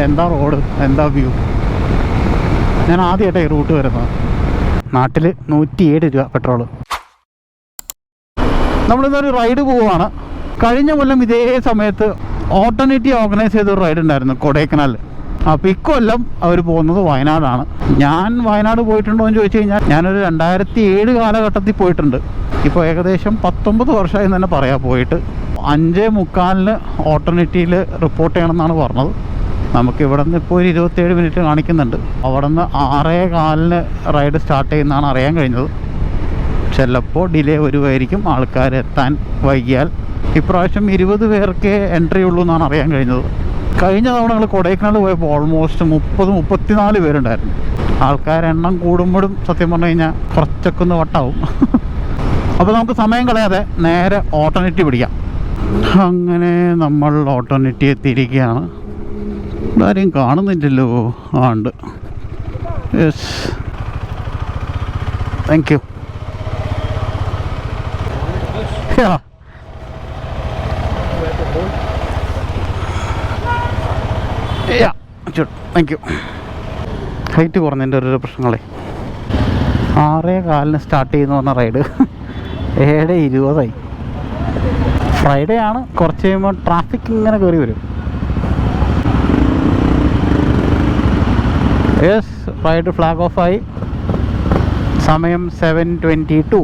എന്താ റോഡ്, എന്താ വ്യൂ. ഞാൻ ആദ്യമായിട്ടാണ് ഈ റൂട്ട് വരുന്നത്. നാട്ടിൽ 107 രൂപ പെട്രോള്. നമ്മളിന്നൊരു റൈഡ് പോവുകയാണ്. കഴിഞ്ഞ കൊല്ലം ഇതേ സമയത്ത് ഓൾട്ടർനേറ്റീവ് ഓർഗനൈസ് ചെയ്തൊരു റൈഡ് ഉണ്ടായിരുന്നു കൊടൈക്കനാൽ. അപ്പോൾ ഇക്കൊല്ലം അവർ പോകുന്നത് വയനാടാണ്. ഞാൻ വയനാട് പോയിട്ടുണ്ടോ എന്ന് ചോദിച്ചു കഴിഞ്ഞാൽ ഞാനൊരു 2007 കാലഘട്ടത്തിൽ പോയിട്ടുണ്ട്. ഇപ്പോൾ ഏകദേശം 19 വർഷമായി തന്നെ പറയാം പോയിട്ട്. 5:45 ഓൾട്ടർനേറ്റീവിൽ റിപ്പോർട്ട് ചെയ്യണമെന്നാണ് പറഞ്ഞത്. നമുക്ക് ഇവിടെ നിന്ന് ഇപ്പോൾ ഒരു 27 മിനിറ്റ് കാണിക്കുന്നുണ്ട്. അവിടെ നിന്ന് 6:15 റൈഡ് സ്റ്റാർട്ട് ചെയ്യുന്നതാണ് അറിയാൻ കഴിഞ്ഞത്. ചിലപ്പോൾ ഡിലേ വരുമായിരിക്കും, ആൾക്കാർ എത്താൻ വൈകിയാൽ. ഇപ്രാവശ്യം 20 പേർക്കേ എൻട്രി ഉള്ളൂ എന്നാണ് അറിയാൻ കഴിഞ്ഞത്. കഴിഞ്ഞ തവണ ഞങ്ങൾ കൊടൈക്കനാൽ പോയപ്പോൾ ഓൾമോസ്റ്റ് 30-34 പേരുണ്ടായിരുന്നു. ആൾക്കാരെണ്ണം കൂടുമ്പോഴും സത്യം പറഞ്ഞു കഴിഞ്ഞാൽ കുറച്ചൊക്കെ ഒന്ന് വട്ടാവും. അപ്പോൾ നമുക്ക് സമയം കളയാതെ നേരെ ഓൾട്ടർനേറ്റീവ് പിടിക്കാം. അങ്ങനെ നമ്മൾ ഓൾട്ടർനേറ്റീവ് എത്തിയിരിക്കുകയാണ്. ആരെയും കാണുന്നില്ലല്ലോ. ആ ഉണ്ട്. Yes, thank you. Thank you. Height കുറഞ്ഞതിൻ്റെ ഓരോ പ്രശ്നങ്ങളെ. 6:15 സ്റ്റാർട്ട് ചെയ്യുന്നു പറഞ്ഞ റൈഡ് 7:20. ഫ്രൈഡേ ആണ്. കുറച്ച് കഴിയുമ്പോൾ ട്രാഫിക് ഇങ്ങനെ കയറി വരും. യെസ്, റൈഡ് ഫ്ലാഗ് ഓഫായി. സമയം 7:22.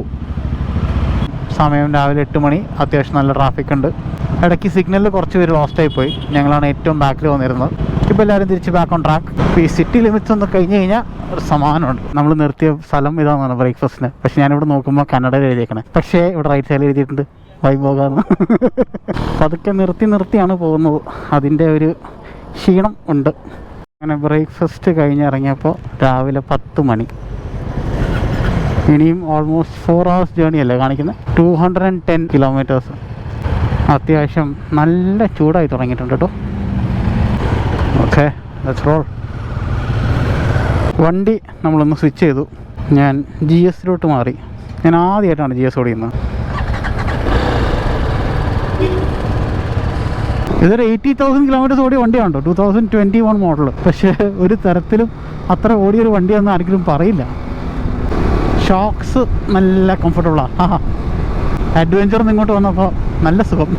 സമയം രാവിലെ 8 മണി. അത്യാവശ്യം നല്ല ട്രാഫിക് ഉണ്ട്. ഇടയ്ക്ക് സിഗ്നലിൽ കുറച്ച് പേര് ലോസ്റ്റായി പോയി. ഞങ്ങളാണ് ഏറ്റവും ബാക്കിൽ വന്നിരുന്നത്. ഇപ്പോൾ എല്ലാവരും തിരിച്ച് ബാക്ക് ഓൺ ട്രാക്ക്. ഇപ്പോൾ ഈ സിറ്റി ലിമിറ്റ്സ് ഒന്ന് കഴിഞ്ഞ് കഴിഞ്ഞാൽ ഒരു സമാധാനമുണ്ട്. നമ്മൾ നിർത്തിയ സ്ഥലം ഇതാണെന്നാണ് ബ്രേക്ക്ഫാസ്റ്റിന്. പക്ഷേ ഞാനിവിടെ നോക്കുമ്പോൾ കന്നഡയിൽ എഴുതിയേക്കണേ. പക്ഷേ ഇവിടെ റൈറ്റ് സൈഡിൽ എഴുതിയിട്ടുണ്ട് വൈഭോഗാന്ന്. പതുക്കെ നിർത്തിയാണ് പോകുന്നത്. അതിൻ്റെ ഒരു ക്ഷീണം ഉണ്ട്. അങ്ങനെ ബ്രേക്ക്ഫാസ്റ്റ് കഴിഞ്ഞിറങ്ങിയപ്പോൾ രാവിലെ 10 മണി. ഇനിയും ഓൾമോസ്റ്റ് 4 hours ജേർണി അല്ലേ കാണിക്കുന്നത്. 210 kilometers. അത്യാവശ്യം നല്ല ചൂടായി തുടങ്ങിയിട്ടുണ്ട് കേട്ടോ. Okay, let's role. വണ്ടി നമ്മളൊന്ന് സ്വിച്ച് ചെയ്തു. ഞാൻ GS മാറി. ഞാൻ ആദ്യമായിട്ടാണ് GS ഓടിക്കുന്നത്. ഇതൊരു 80,000 kilometers ഓടിയ വണ്ടിയാണോ, 2021 മോഡൽ. പക്ഷേ ഒരു തരത്തിലും അത്ര ഓടിയൊരു വണ്ടിയാണെന്ന് ആരെങ്കിലും പറയില്ല. ഷോക്സ് നല്ല കംഫർട്ടബിളാണ്. അഡ്വഞ്ചറിൽ നിന്ന് ഇങ്ങോട്ട് വന്നപ്പോൾ നല്ല സുഖം.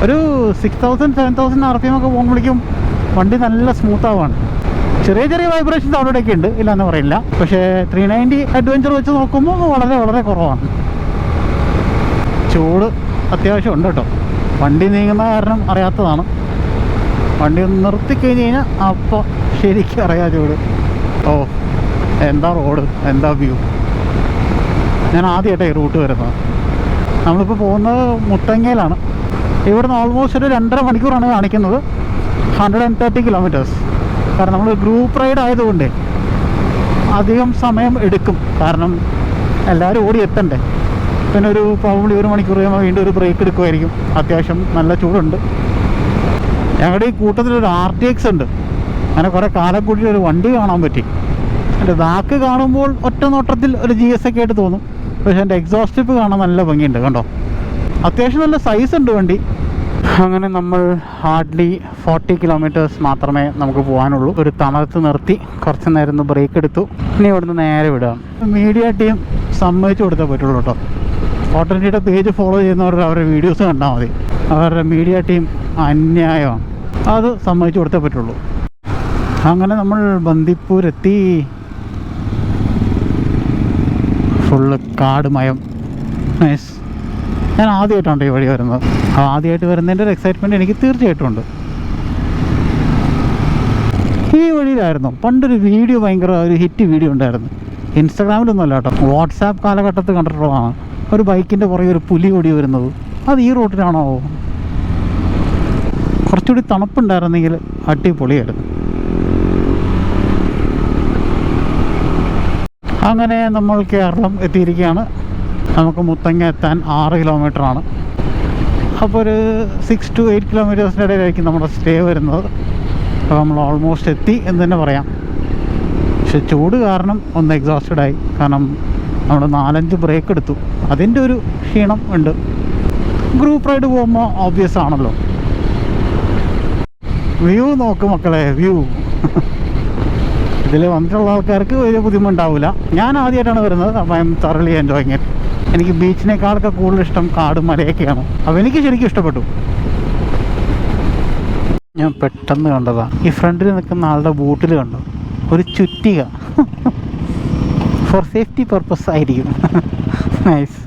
ഒരു 6,000-7,000 RPM ഒക്കെ പോകുമ്പോഴേക്കും വണ്ടി നല്ല സ്മൂത്ത് ആവാണ്. ചെറിയ ചെറിയ വൈബ്രേഷൻസ് അവിടെയൊക്കെ ഉണ്ട്, ഇല്ലയെന്ന് പറയില്ല. പക്ഷേ 390 അഡ്വഞ്ചർ വെച്ച് നോക്കുമ്പോൾ വളരെ വളരെ കുറവാണ്. ചൂട് അത്യാവശ്യം ഉണ്ട് കേട്ടോ. വണ്ടി നീങ്ങുന്ന കാരണം അറിയാത്തതാണ്. വണ്ടി ഒന്ന് നിർത്തിക്കഴിഞ്ഞ് കഴിഞ്ഞാൽ അപ്പോൾ ശരിക്കും അറിയാം ചൂട്. ഓ, എന്താ റോഡ്, എന്താ വ്യൂ. ഞാൻ ആദ്യമായിട്ടാണ് ഈ റൂട്ട് വരുന്നത്. നമ്മളിപ്പോൾ പോകുന്നത് മുത്തങ്ങയിലാണ്. ഇവിടുന്ന് ഓൾമോസ്റ്റ് ഒരു 2.5 മണിക്കൂറാണ് കാണിക്കുന്നത്. 130 kilometers. കാരണം നമ്മൾ ഗ്രൂപ്പ് റൈഡ് ആയതുകൊണ്ട് അധികം സമയം എടുക്കും. കാരണം എല്ലാവരും ഓടി എത്തണ്ടേ. പിന്നെ ഒരു പ്രോബ്ലി 1 മണിക്കൂർ കഴിയുമ്പോൾ വീണ്ടും ഒരു ബ്രേക്ക് എടുക്കുമായിരിക്കും. അത്യാവശ്യം നല്ല ചൂടുണ്ട്. ഞങ്ങളുടെ ഈ കൂട്ടത്തിലൊരു RTX ഉണ്ട്. അങ്ങനെ കുറേ കാലം കൂടി ഒരു വണ്ടി കാണാൻ പറ്റി. എൻ്റെ ബാക്ക് കാണുമ്പോൾ ഒറ്റ നോട്ടത്തിൽ ഒരു GS ഒക്കെ ആയിട്ട് തോന്നും. പക്ഷേ എൻ്റെ എക്സോസ്റ്റ് ടിപ്പ് കാണാൻ നല്ല ഭംഗിയുണ്ട് കണ്ടോ. അത്യാവശ്യം നല്ല സൈസ് ഉണ്ട് വണ്ടി. അങ്ങനെ നമ്മൾ ഹാർഡ്ലി 40 kilometers മാത്രമേ നമുക്ക് പോകാനുള്ളൂ. ഒരു തണലത്ത് നിർത്തി കുറച്ച് നേരം ഒന്ന് ബ്രേക്ക് എടുത്തു. ഇനി ഇവിടുന്ന് നേരെ വിടാം. മീഡിയ ടീം സമ്മതിച്ചു കൊടുത്തേ പറ്റുള്ളൂ കേട്ടോ. ഓൾട്ടർനേറ്റീവ് പേജ് ഫോളോ ചെയ്യുന്നവരുടെ അവരുടെ വീഡിയോസ് കണ്ടാൽ മതി. അവരുടെ മീഡിയ ടീം അന്യായമാണ്. അത് സമ്മതിച്ചു കൊടുത്തേ പറ്റുള്ളൂ. അങ്ങനെ നമ്മൾ ബന്ദിപ്പൂരെത്തി. ഫുള്ള് കാട് മയം. നൈസ്. ഞാൻ ആദ്യമായിട്ടാണ് ഈ വഴി വരുന്നത്. ആദ്യമായിട്ട് വരുന്നതിൻ്റെ ഒരു എക്സൈറ്റ്മെൻറ്റ് എനിക്ക് തീർച്ചയായിട്ടും ഉണ്ട്. ഈ വഴിയിലായിരുന്നു പണ്ടൊരു വീഡിയോ, ഭയങ്കര ഒരു ഹിറ്റ് വീഡിയോ ഉണ്ടായിരുന്നു. ഇൻസ്റ്റാഗ്രാമിലൊന്നും അല്ല കേട്ടോ, വാട്സാപ്പ് കാലഘട്ടത്തിൽ കണ്ടിട്ടുള്ളതാണ്. ഒരു ബൈക്കിൻ്റെ പുറകെ ഒരു പുലി ഓടി വരുന്നത്. അത് ഈ റൂട്ടിലാണോ? കുറച്ചുകൂടി തണുപ്പുണ്ടായിരുന്നെങ്കിൽ അടിപൊളിയായിരുന്നു. അങ്ങനെ നമ്മൾ കേരളം എത്തിയിരിക്കുകയാണ്. നമുക്ക് മുത്തങ്ങ എത്താൻ 6 കിലോമീറ്ററാണ്. അപ്പോൾ ഒരു 6 to 8 kilometers ഇടയിലായിരിക്കും നമ്മുടെ സ്റ്റേ വരുന്നത്. അപ്പോൾ നമ്മൾ ഓൾമോസ്റ്റ് എത്തി എന്ന് തന്നെ പറയാം. പക്ഷെ ചൂട് കാരണം ഒന്ന് എക്സോസ്റ്റഡായി. കാരണം നമ്മൾ 4-5 ബ്രേക്ക് എടുത്തു, അതിൻ്റെ ഒരു ക്ഷീണം ഉണ്ട്. ഗ്രൂപ്പ് റൈഡ് പോകുമ്പോൾ ഓബ്വിയസ് ആണല്ലോ. വ്യൂ നോക്ക് മക്കളെ, വ്യൂ. ഇതിൽ വന്നിട്ടുള്ള ആൾക്കാർക്ക് വലിയ ബുദ്ധിമുട്ടുണ്ടാവില്ല. ഞാൻ ആദ്യമായിട്ടാണ് വരുന്നത്, അപ്പോൾ I M thoroughly enjoying it. എനിക്ക് ബീച്ചിനേക്കാളൊക്കെ കൂടുതൽ ഇഷ്ടം കാടും മലയൊക്കെയാണ്. അപ്പോൾ എനിക്ക് ശരിക്കും ഇഷ്ടപ്പെട്ടു. ഞാൻ പെട്ടെന്ന് കണ്ടതാണ്, ഈ ഫ്രണ്ടിൽ നിൽക്കുന്ന ആളുടെ ബൂട്ടിൽ കണ്ടു ഒരു ചുറ്റിക. ഫോർ സേഫ്റ്റി പർപ്പസ് ആയിരിക്കും. നൈസ്.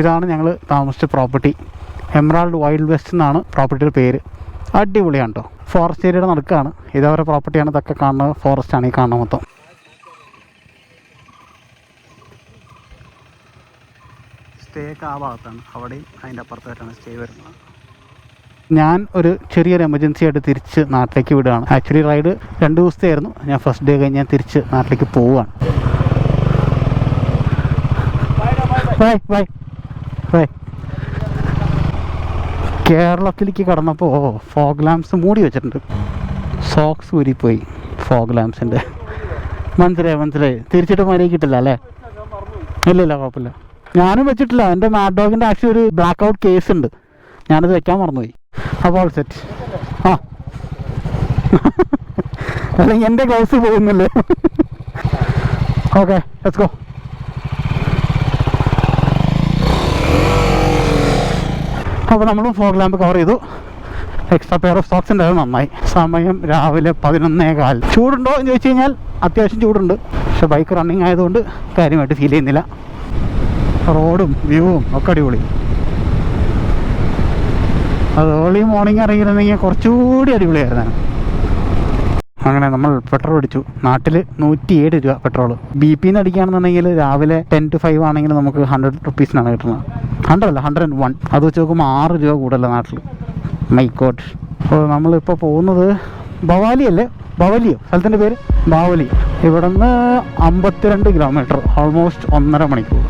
ഇതാണ് ഞങ്ങൾ താമസിച്ച പ്രോപ്പർട്ടി. എമറാൾഡ് വൈൽഡ് വെസ്റ്റ് എന്നാണ് പ്രോപ്പർട്ടിയുടെ പേര്. അടിപൊളിയാണ് കേട്ടോ. ഫോറസ്റ്റ് ഏരിയയുടെ നടുക്കാണ്. ഇതവരുടെ പ്രോപ്പർട്ടിയാണ്. ഇതൊക്കെ കാണുന്നത് ഫോറസ്റ്റാണ്, ഈ കാണുന്നത് മൊത്തം. സ്റ്റേ ഒക്കെ ആ ഭാഗത്താണ്, അവിടെയും അതിൻ്റെ അപ്പുറത്തായിട്ടാണ് സ്റ്റേ വരുന്നത്. ഞാൻ ഒരു ചെറിയൊരു എമർജൻസി ആയിട്ട് തിരിച്ച് നാട്ടിലേക്ക് വിടുകയാണ്. ആക്ച്വലി റൈഡ് 2 ദിവസത്തെ ആയിരുന്നു. ഞാൻ ഫസ്റ്റ് ഡേ കഴിഞ്ഞ് ഞാൻ തിരിച്ച് നാട്ടിലേക്ക് പോവുകയാണ്. Bye bye bye. കേരളത്തിലേക്ക് കടന്നപ്പോൾ ഫോഗ് ലാംപ്സ് മൂടി വെച്ചിട്ടുണ്ട്. സോക്സ് ഊരിപ്പോയി ഫോഗ് ലാംപ്സിൻ്റെ. മനസ്സിലായി. തിരിച്ചിട്ട് മര്യാദ കിട്ടില്ല അല്ലേ? ഇല്ല, കുഴപ്പമില്ല. ഞാനും വെച്ചിട്ടില്ല. എൻ്റെ മാഡ് ഡോഗിൻ്റെ ആക്ച്വലി ഒരു ബ്ലാക്ക് ഔട്ട് കേസ് ഉണ്ട്, ഞാനത് വെക്കാൻ മറന്നുപോയി. അപ്പോൾ സെറ്റ്. ആ അല്ലെങ്കിൽ എൻ്റെ ഗ്ലൗസ് പോകുന്നില്ലേ? Okay, let's go. അപ്പോൾ നമ്മൾ ഫോഗ് ലാമ്പ് കവർ ചെയ്തു. എക്സ്ട്രാ പെയർ ഓഫ് സോക്സ് ഉണ്ടായിരുന്നു, നന്നായി. സമയം രാവിലെ 11:15. ചൂടുണ്ടോ എന്ന് ചോദിച്ചു കഴിഞ്ഞാൽ അത്യാവശ്യം ചൂടുണ്ട്, പക്ഷെ ബൈക്ക് റണ്ണിങ് ആയതുകൊണ്ട് കാര്യമായിട്ട് ഫീൽ ചെയ്യുന്നില്ല. റോഡും വ്യൂവും ഒക്കെ അടിപൊളി. അത് ഏർലി മോർണിംഗ് ഇറങ്ങിയിരുന്നെങ്കിൽ കുറച്ചുകൂടി അടിപൊളിയായിരുന്നു. അങ്ങനെ നമ്മൾ പെട്രോൾ അടിച്ചു. നാട്ടിൽ 107 രൂപ പെട്രോൾ. BP അടിക്കുകയാണെന്നുണ്ടെങ്കിൽ രാവിലെ 10 to 5 ആണെങ്കിൽ നമുക്ക് 100 റുപ്പീസിനാണ് കിട്ടുന്നത്. 100 അല്ല, 101. അത് വെച്ച് നോക്കുമ്പോൾ 6 രൂപ കൂടുതലല്ല നാട്ടിൽ. My God. അപ്പോൾ നമ്മളിപ്പോൾ പോകുന്നത് ഭവാലി അല്ലേ, ഭവലിയോ സ്ഥലത്തിൻ്റെ പേര്? ബാവലി. ഇവിടെ നിന്ന് 52 കിലോമീറ്റർ, ഓൾമോസ്റ്റ് 1.5 മണിക്കൂർ.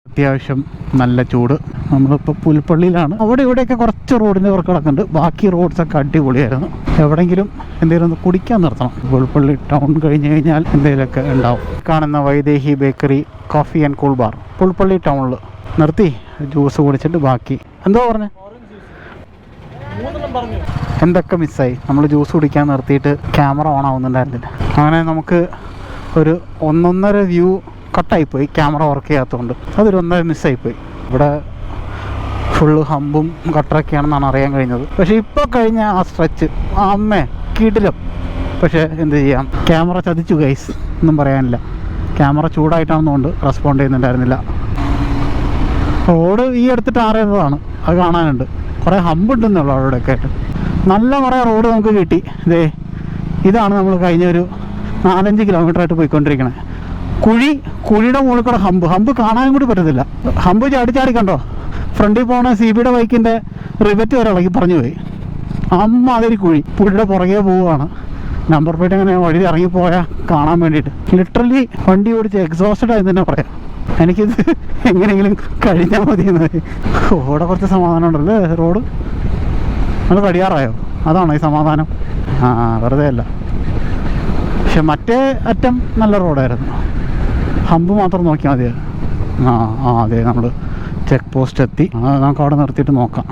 അത്യാവശ്യം നല്ല ചൂട്. നമ്മളിപ്പോൾ പുൽപ്പള്ളിയിലാണ്. അവിടെ ഇവിടെയൊക്കെ കുറച്ച് റോഡിൻ്റെ വർക്ക് കിടക്കുന്നുണ്ട്. ബാക്കി റോഡ്സൊക്കെ അടിപൊളിയായിരുന്നു. എവിടെയെങ്കിലും എന്തെങ്കിലും ഒന്ന് കുടിക്കാൻ നിർത്തണം. പുൽപ്പള്ളി ടൗൺ കഴിഞ്ഞ് കഴിഞ്ഞാൽ എന്തെങ്കിലുമൊക്കെ ഉണ്ടാവും. കാണുന്ന Vaidehi bakery coffee and cool bar Pulpally ടൗണിൽ നിർത്തി ജ്യൂസ് കുടിച്ചിട്ട് ബാക്കി എന്തോ പറഞ്ഞേ, എന്തൊക്കെ മിസ്സായി. നമ്മൾ ജ്യൂസ് കുടിക്കാൻ നിർത്തിയിട്ട് ക്യാമറ ഓൺ ആവുന്നുണ്ടായിരുന്നില്ല. അങ്ങനെ നമുക്ക് ഒരു 1.5 വ്യൂ കട്ടായിപ്പോയി, ക്യാമറ വർക്ക് ചെയ്യാത്തതുകൊണ്ട്. അതൊരു 1.5 മിസ്സായിപ്പോയി. ഇവിടെ ഫുള്ള് ഹമ്പും ഗട്ടറൊക്കെയാണെന്നാണ് അറിയാൻ കഴിഞ്ഞത്. പക്ഷേ ഇപ്പോൾ കഴിഞ്ഞ ആ സ്ട്രെച്ച് അമ്മേ കിടിലം. പക്ഷേ എന്ത് ചെയ്യാം, ക്യാമറ ചതിച്ചു ഗൈസ്, ഒന്നും പറയാനില്ല. ക്യാമറ ചൂടായിട്ടാണെന്നുകൊണ്ട് റെസ്പോണ്ട് ചെയ്യുന്നുണ്ടായിരുന്നില്ല. റോഡ് ഈ അടുത്ത് ടാർ ചെയ്തതാണ്, അത് കാണാനുണ്ട്. കുറേ ഹമ്പുണ്ടെന്നുള്ളൂ അവിടെയൊക്കെ ആയിട്ട്. നല്ല കുറേ റോഡ് നമുക്ക് കിട്ടി. ഇതാണ് നമ്മൾ കഴിഞ്ഞ ഒരു 4-5 കിലോമീറ്ററായിട്ട് പോയിക്കൊണ്ടിരിക്കണേ. കുഴിയുടെ മുകളിൽ കൂടെ ഹമ്പ് കാണാനും കൂടി പറ്റത്തില്ല. ഹമ്പ് ചാടി കണ്ടോ, ഫ്രണ്ടിൽ പോണ CBയുടെ ബൈക്കിൻ്റെ റിവറ്റ് വരെ ഇളകി പറഞ്ഞു പോയി. അമ്മ അതൊരു പുഴിയുടെ പുറകെ പോവുകയാണ്. നമ്പർ പ്ലേറ്റ് അങ്ങനെ വഴി ഇറങ്ങിപ്പോയാൽ കാണാൻ വേണ്ടിയിട്ട്. ലിറ്ററലി വണ്ടി ഓടിച്ച് എക്സോസ്റ്റഡ് ആയി തന്നെ പറയാം. എനിക്കിത് എങ്ങനെയെങ്കിലും കഴിഞ്ഞാൽ മതിയെന്ന്. ഇവിടെ കുറച്ച് സമാധാനം ഉണ്ടല്ലേ. റോഡ് നമ്മൾ കഴിയാറായോ? അതാണോ ഈ സമാധാനം? വെറുതെ അല്ല. പക്ഷെ മറ്റേ അറ്റം നല്ല റോഡായിരുന്നു. ഹമ്പ് മാത്രം നോക്കിയാൽ മതിയായിരുന്നു. അതെ, നമ്മൾ ചെക്ക് പോസ്റ്റ് എത്തി. നമുക്ക് അവിടെ നിർത്തിയിട്ട് നോക്കാം.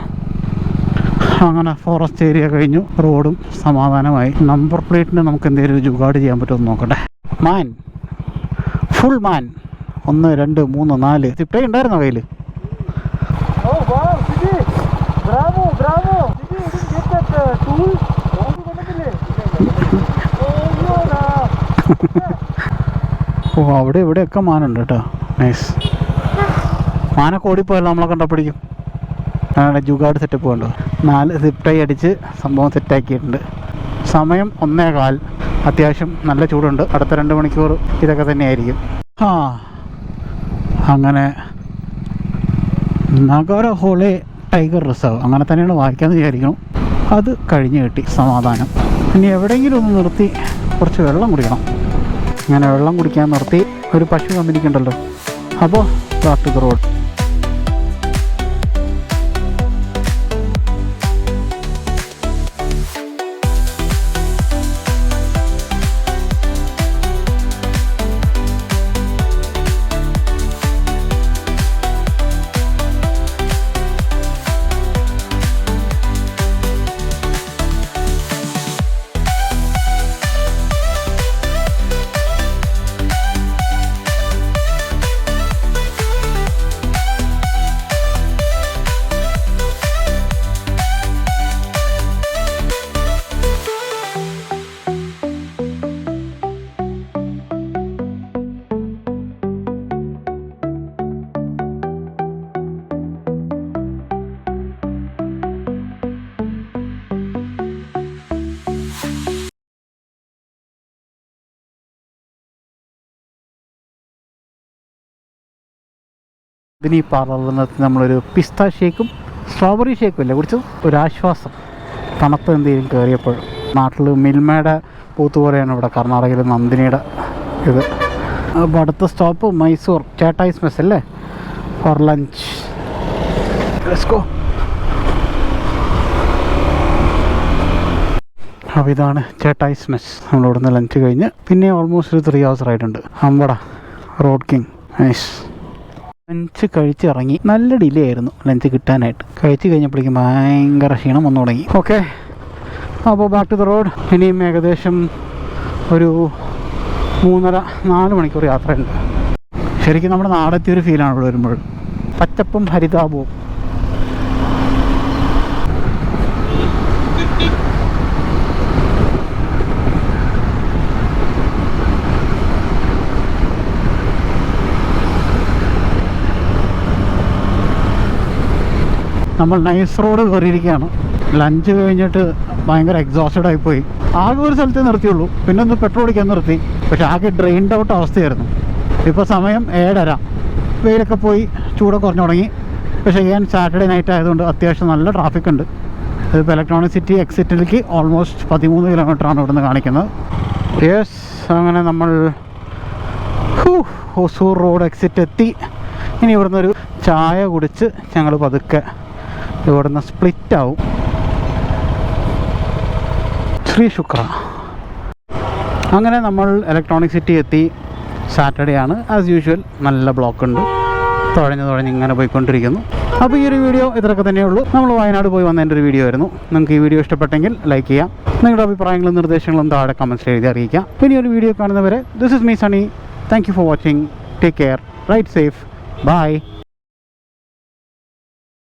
അങ്ങനെ ഫോറസ്റ്റ് ഏരിയ കഴിഞ്ഞു, റോഡും സമാധാനമായി. നമ്പർ പ്ലേറ്റിന് നമുക്ക് എന്തെങ്കിലും ഒരു ജുഗാഡ് ചെയ്യാൻ പറ്റുമോ നോക്കട്ടെ. മാൻ, ഫുൾ മാൻ. 1 2 3 4 സിപ്റ്റേ ഉണ്ടായിരുന്നോ കയ്യിൽ? ഓ, അവിടെ ഇവിടെയൊക്കെ മാനുണ്ട് കേട്ടോ. നൈസ്. മാനൊക്കെ ഓടിപ്പോയല്ലോ നമ്മളെ കണ്ടപ്പോഴേക്കും. അങ്ങനെ ജുഗാഡ് സെറ്റപ്പ് കണ്ടോ. 4 സിപ്പ് ടൈ അടിച്ച് സംഭവം സെറ്റാക്കിയിട്ടുണ്ട്. സമയം 1:15. അത്യാവശ്യം നല്ല ചൂടുണ്ട്. അടുത്ത 2 മണിക്കൂർ ഇതൊക്കെ തന്നെയായിരിക്കും. അങ്ങനെ നഗരഹോളെ ടൈഗർ റിസർവ് അങ്ങനെ തന്നെയാണ് വായിക്കാമെന്ന് വിചാരിക്കണം. അത് കഴിഞ്ഞ് കിട്ടി സമാധാനം. ഇനി എവിടെയെങ്കിലും ഒന്ന് നിർത്തി കുറച്ച് വെള്ളം കുടിക്കണം. അങ്ങനെ വെള്ളം കുടിക്കാൻ നിർത്തി. ഒരു പശു കമ്പനിക്കുണ്ടല്ലോ, അപ്പോൾ ബാക്ക് ടു ദ റോഡ്. ഇതിന് ഈ പാർലറിനകത്ത് നമ്മളൊരു പിസ്ത ഷേക്കും സ്ട്രോബെറി ഷേക്കും അല്ലേ കുടിച്ചത്? ഒരാശ്വാസം തണുപ്പ് എന്തെങ്കിലും കയറിയപ്പോഴും. നാട്ടിൽ മിൽമയുടെ പൂത്ത് പോലെയാണ് ഇവിടെ കർണാടകയിൽ നന്ദിനിയുടെ ഇത്. അപ്പോൾ അടുത്ത സ്റ്റോപ്പ് മൈസൂർ ചേട്ടായിസ് മെസ് അല്ലേ ഫോർ ലഞ്ച്. Let's go. അപ്പോൾ ഇതാണ് ചേട്ടായിസ് മെസ്. നമ്മളിവിടുന്ന് ലഞ്ച് കഴിഞ്ഞ് പിന്നെ ഓൾമോസ്റ്റ് ഒരു 3 hours ആയിട്ടുണ്ട്. അമ്പട റോഡ് കിങ് നൈസ്. ലഞ്ച് കഴിച്ചിറങ്ങി. നല്ല ഡിലേ ആയിരുന്നു ലഞ്ച് കിട്ടാനായിട്ട്. കഴിച്ച് കഴിഞ്ഞപ്പോഴേക്കും ഭയങ്കര ക്ഷീണം വന്നു തുടങ്ങി. ഓക്കെ, അപ്പോൾ ബാക്ക് ടു ദ റോഡ്. ഇനിയും ഏകദേശം ഒരു 3.5-4 മണിക്കൂർ യാത്രയുണ്ട്. ശരിക്കും നമ്മുടെ നാടെത്തിയൊരു ഫീലാണ് ഇവിടെ വരുമ്പോൾ. പച്ചപ്പും ഹരിതാപവും. നമ്മൾ നൈസ് റോഡ് കയറിയിരിക്കുകയാണ്. ലഞ്ച് കഴിഞ്ഞിട്ട് ഭയങ്കര എക്സോസ്റ്റഡ് ആയിപ്പോയി. ആകെ ഒരു സ്ഥലത്തേ നിർത്തിയുള്ളൂ, പിന്നെ ഒന്ന് പെട്രോൾ അടിക്കാൻ നിർത്തി. പക്ഷെ ആകെ ഡ്രെയിൻഡ് ഔട്ട് അവസ്ഥയായിരുന്നു. ഇപ്പോൾ സമയം 7:30. വെയിലൊക്കെ പോയി ചൂടൊക്കെ കുറഞ്ഞു തുടങ്ങി. പക്ഷേ ഞാൻ സാറ്റർഡേ നൈറ്റ് ആയതുകൊണ്ട് അത്യാവശ്യം നല്ല ട്രാഫിക് ഉണ്ട്. ഇതിപ്പോൾ ഇലക്ട്രോണിക് സിറ്റി എക്സിറ്റിലേക്ക് ഓൾമോസ്റ്റ് 13 കിലോമീറ്ററാണ് ഇവിടുന്ന് കാണിക്കുന്നത്. യെസ്, അങ്ങനെ നമ്മൾ ഹൊസൂർ റോഡ് എക്സിറ്റ് എത്തി. ഇനി ഇവിടുന്ന് ഒരു ചായ കുടിച്ച് ഞങ്ങൾ പതുക്കെ ഇവിടുന്ന് സ്പ്ലിറ്റ് ആവും. ശ്രീ ശുക്ര. അങ്ങനെ നമ്മൾ ഇലക്ട്രോണിക് സിറ്റി എത്തി. സാറ്റർഡേ ആണ്, ആസ് യൂഷ്വൽ നല്ല ബ്ലോക്ക് ഉണ്ട്. തുഴഞ്ഞ് ഇങ്ങനെ പോയിക്കൊണ്ടിരിക്കുന്നു. അപ്പോൾ ഈ ഒരു വീഡിയോ ഇത്രയൊക്കെ തന്നെയുള്ളൂ. നമ്മൾ വയനാട് പോയി വന്നതിൻ്റെ ഒരു വീഡിയോ ആയിരുന്നു. നിങ്ങൾക്ക് ഈ വീഡിയോ ഇഷ്ടപ്പെട്ടെങ്കിൽ ലൈക്ക് ചെയ്യാം. നിങ്ങളുടെ അഭിപ്രായങ്ങളും നിർദ്ദേശങ്ങളും താഴെ കമൻറ്റ്സ് എഴുതി അറിയിക്കാം. പിന്നെ ഒരു വീഡിയോ കാണുന്നവരെ this is me Sunny. Thank you for watching. Take care. Ride safe. By.